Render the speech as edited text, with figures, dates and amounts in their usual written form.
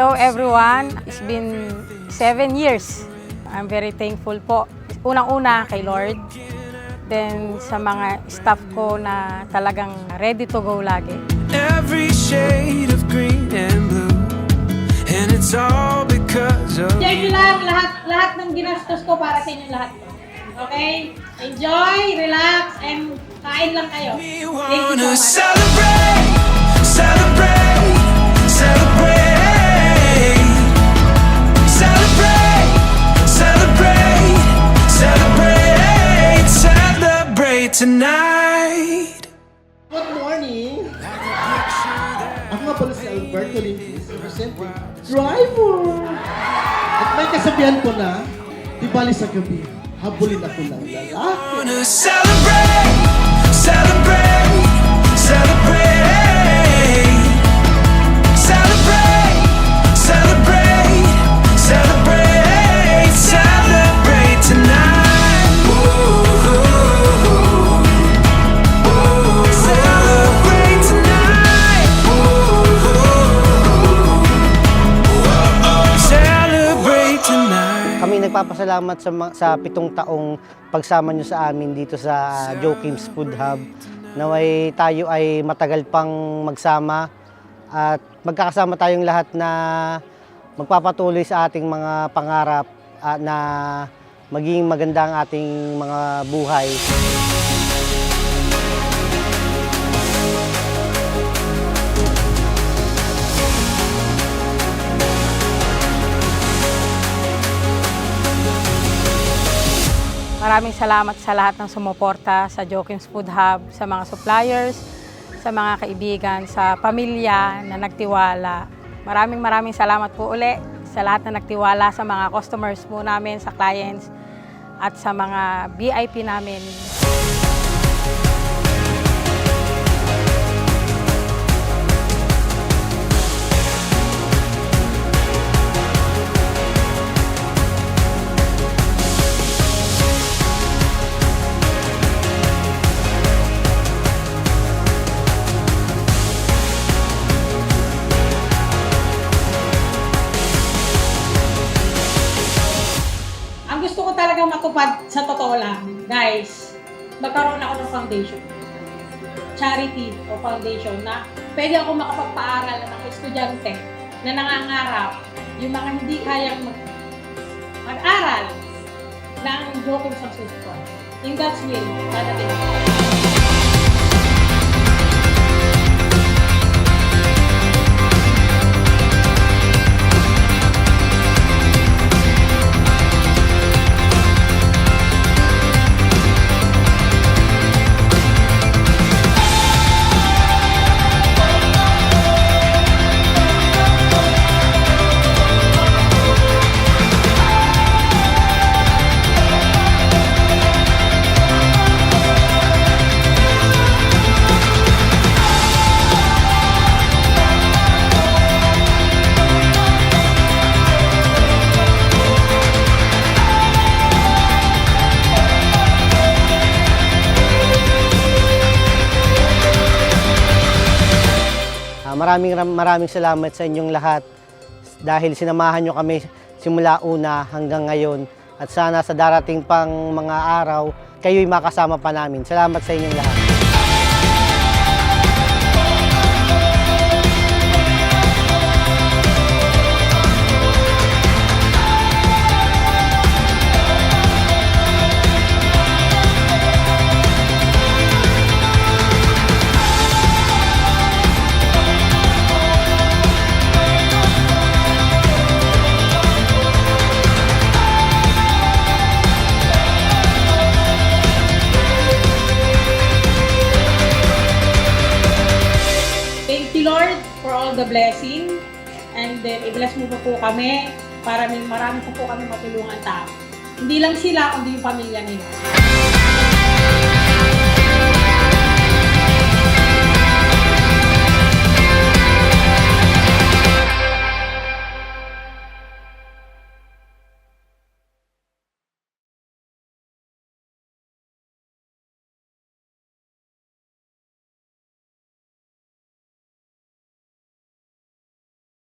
Hello everyone. It's been 7 years. I'm very thankful po. Unang-una kay Lord. Then sa mga staff ko na talagang ready to go lagi. Every shade of green and blue, and it's all because of Enjoy nyo lang lahat ng ginastos ko para sa inyo lahat. Okay? Enjoy, relax, and kain lang kayo. we Thank you wanna so much. celebrate, celebrate, celebrate, celebrate, celebrate, celebrate, celebrate tonight. Good morning! Ako nga pala si Alberto Limpis, representing driver! At may kasabihan ko na, di bali sa gabi, habulin ako ng lalaki. Wanna celebrate, celebrate, celebrate, celebrate, celebrate, celebrate, celebrate tonight. Woo-hoo. Woo. Celebrate tonight. Woo-hoo. Whoa. Celebrate tonight. Kami nagpapasalamat sa 7 taong pagsama nyo sa amin dito sa Joe Kim's Food Hub. Naway tayo ay matagal pang magsama at magkakasama tayong lahat na magpapatuloy sa ating mga pangarap at na maging maganda ang ating mga buhay. Maraming salamat sa lahat ng sumuporta sa Joe Kim's Food Hub, sa mga suppliers, sa mga kaibigan, sa pamilya na nagtiwala. Maraming salamat po uli sa lahat na nagtiwala, sa mga customers po namin, sa clients, at sa mga VIP namin. Ang gusto ko talagang matupad sa totoo lang, guys, magkaroon ako ng foundation. Charity o foundation na pwede ako makapagpaaral ng mga estudyante na nangangarap, yung mga hindi kayang mag-aral ng Joe Kim's ang susunod. In God's will, dadating ako. Maraming salamat sa inyong lahat dahil sinamahan nyo kami simula una hanggang ngayon at sana sa darating pang mga araw kayo'y makasama pa namin. Salamat sa inyong lahat. Thank you, Lord, for all the blessing. And then, i-bless mo po kami para marami po kami matulungan tao. Hindi lang sila, kundi yung pamilya nila.